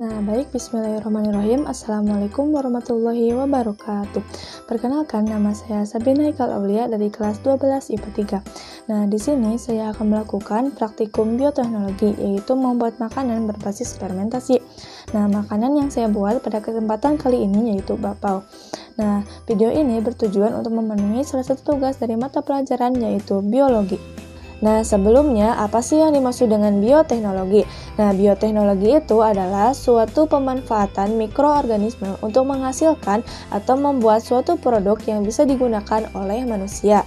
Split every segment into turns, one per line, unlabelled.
Baik, bismillahirrahmanirrahim. Assalamualaikum warahmatullahi wabarakatuh. Perkenalkan, nama saya Sabina Haikal Aulia dari kelas 12 IPA 3. Di sini saya akan melakukan praktikum bioteknologi, yaitu membuat makanan berbasis fermentasi. Makanan yang saya buat pada kesempatan kali ini yaitu bakpao. Video ini bertujuan untuk memenuhi salah satu tugas dari mata pelajaran yaitu biologi. Sebelumnya, apa sih yang dimaksud dengan bioteknologi? Bioteknologi itu adalah suatu pemanfaatan mikroorganisme untuk menghasilkan atau membuat suatu produk yang bisa digunakan oleh manusia.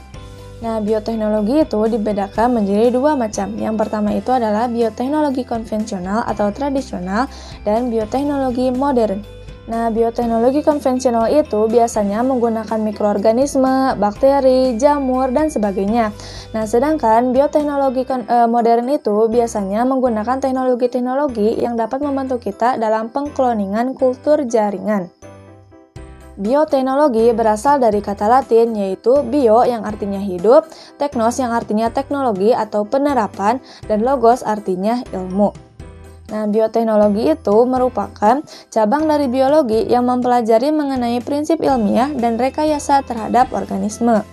Bioteknologi itu dibedakan menjadi dua macam. Yang pertama itu adalah bioteknologi konvensional atau tradisional dan bioteknologi modern. Bioteknologi konvensional itu biasanya menggunakan mikroorganisme, bakteri, jamur, dan sebagainya. Sedangkan bioteknologi modern itu biasanya menggunakan teknologi-teknologi yang dapat membantu kita dalam pengkloningan kultur jaringan. Bioteknologi berasal dari kata Latin yaitu bio yang artinya hidup, teknos yang artinya teknologi atau penerapan, dan logos artinya ilmu. Bioteknologi itu merupakan cabang dari biologi yang mempelajari mengenai prinsip ilmiah dan rekayasa terhadap organisme.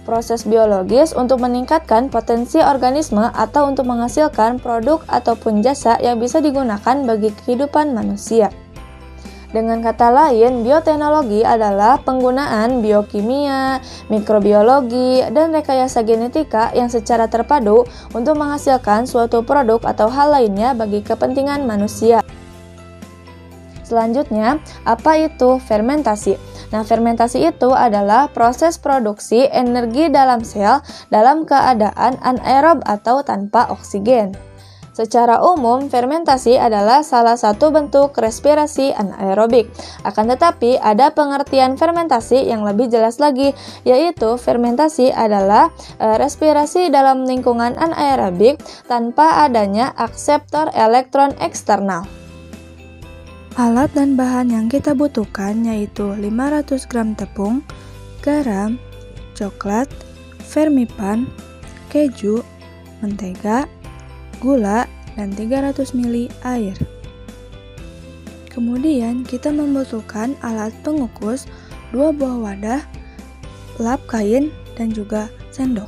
Proses biologis untuk meningkatkan potensi organisme atau untuk menghasilkan produk ataupun jasa yang bisa digunakan bagi kehidupan manusia. Dengan kata lain, bioteknologi adalah penggunaan biokimia, mikrobiologi, dan rekayasa genetika yang secara terpadu untuk menghasilkan suatu produk atau hal lainnya bagi kepentingan manusia. Selanjutnya, apa itu fermentasi? Fermentasi itu adalah proses produksi energi dalam sel dalam keadaan anaerob atau tanpa oksigen. Secara umum, fermentasi adalah salah satu bentuk respirasi anaerobik. Akan tetapi, ada pengertian fermentasi yang lebih jelas lagi, yaitu fermentasi adalah respirasi dalam lingkungan anaerobik tanpa adanya akseptor elektron eksternal.
Alat dan bahan yang kita butuhkan yaitu 500 gram tepung, garam, coklat, vermipan, keju, mentega, gula, dan 300 ml air. Kemudian kita membutuhkan alat pengukus, 2 buah wadah, lap kain, dan juga sendok.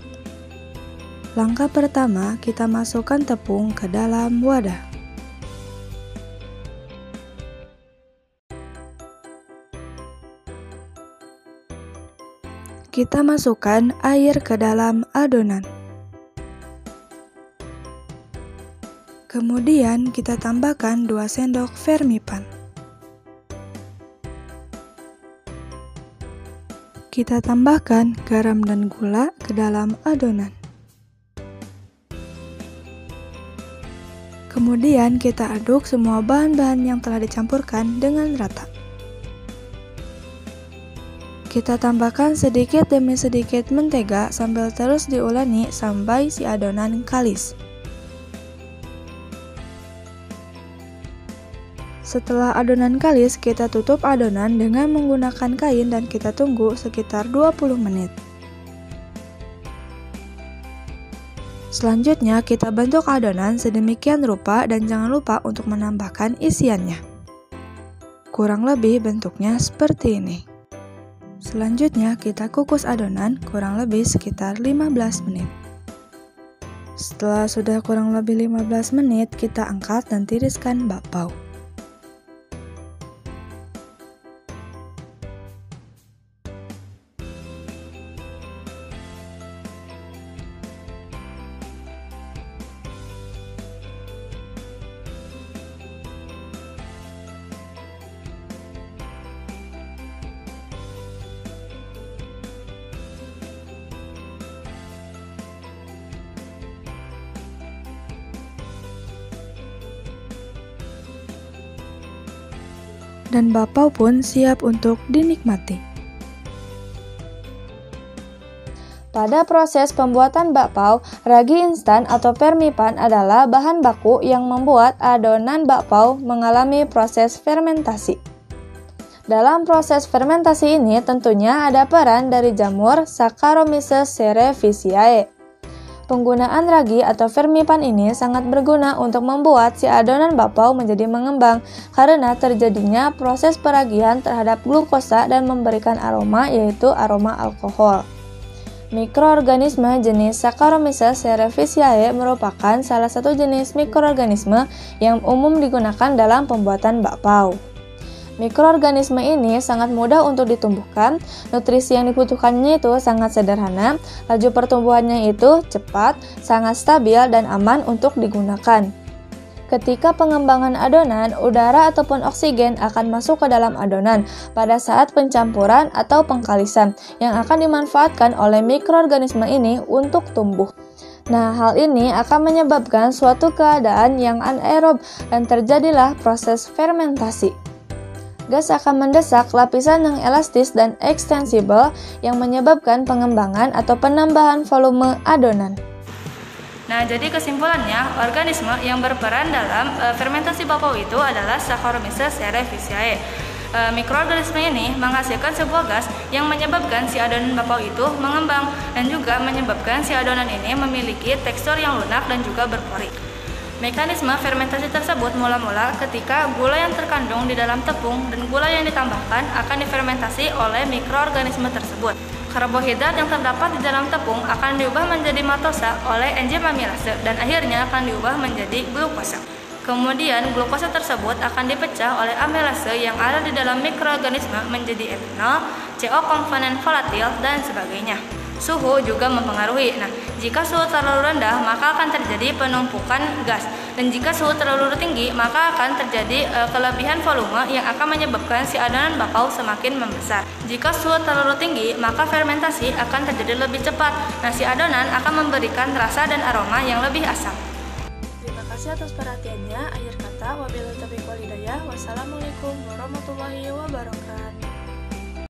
Langkah pertama, kita masukkan tepung ke dalam wadah. Kita masukkan air ke dalam adonan. Kemudian kita tambahkan 2 sendok vermipan. Kita tambahkan garam dan gula ke dalam adonan. Kemudian kita aduk semua bahan-bahan yang telah dicampurkan dengan rata. Kita tambahkan sedikit demi sedikit mentega sambil terus diuleni sampai si adonan kalis. Setelah adonan kalis, kita tutup adonan dengan menggunakan kain dan kita tunggu sekitar 20 menit. Selanjutnya, kita bentuk adonan sedemikian rupa dan jangan lupa untuk menambahkan isiannya. Kurang lebih bentuknya seperti ini. Selanjutnya, kita kukus adonan kurang lebih sekitar 15 menit. Setelah sudah kurang lebih 15 menit, kita angkat dan tiriskan bakpao. Dan bakpao pun siap untuk dinikmati.
Pada proses pembuatan bakpao, ragi instan atau vermipan adalah bahan baku yang membuat adonan bakpao mengalami proses fermentasi. Dalam proses fermentasi ini tentunya ada peran dari jamur Saccharomyces cerevisiae. Penggunaan ragi atau fermipan ini sangat berguna untuk membuat si adonan bakpao menjadi mengembang karena terjadinya proses peragian terhadap glukosa dan memberikan aroma, yaitu aroma alkohol. Mikroorganisme jenis Saccharomyces cerevisiae merupakan salah satu jenis mikroorganisme yang umum digunakan dalam pembuatan bakpao. Mikroorganisme ini sangat mudah untuk ditumbuhkan, nutrisi yang dibutuhkannya itu sangat sederhana, laju pertumbuhannya itu cepat, sangat stabil dan aman untuk digunakan. Ketika pengembangan adonan, udara ataupun oksigen akan masuk ke dalam adonan pada saat pencampuran atau pengkalisan yang akan dimanfaatkan oleh mikroorganisme ini untuk tumbuh. Nah, hal ini akan menyebabkan suatu keadaan yang anaerob dan terjadilah proses fermentasi. Gas akan mendesak lapisan yang elastis dan ekstensibel yang menyebabkan pengembangan atau penambahan volume adonan.
Nah, jadi kesimpulannya, organisme yang berperan dalam fermentasi bakpao itu adalah Saccharomyces cerevisiae. Mikroorganisme ini menghasilkan sebuah gas yang menyebabkan si adonan bakpao itu mengembang dan juga menyebabkan si adonan ini memiliki tekstur yang lunak dan juga berpori. Mekanisme fermentasi tersebut mula-mula ketika gula yang terkandung di dalam tepung dan gula yang ditambahkan akan difermentasi oleh mikroorganisme tersebut. Karbohidrat yang terdapat di dalam tepung akan diubah menjadi maltosa oleh enzim amilase dan akhirnya akan diubah menjadi glukosa. Kemudian glukosa tersebut akan dipecah oleh amilase yang ada di dalam mikroorganisme menjadi etanol, CO komponen volatil, dan sebagainya. Suhu juga mempengaruhi. Nah, jika suhu terlalu rendah, maka akan terjadi penumpukan gas. Dan jika suhu terlalu tinggi, maka akan terjadi kelebihan volume yang akan menyebabkan si adonan bakpao semakin membesar. Jika suhu terlalu tinggi, maka fermentasi akan terjadi lebih cepat. Nah, si adonan akan memberikan rasa dan aroma yang lebih asam.
Terima kasih atas perhatiannya. Akhir kata, wabillahi taufiq wal hidayah. Wassalamualaikum warahmatullahi wabarakatuh.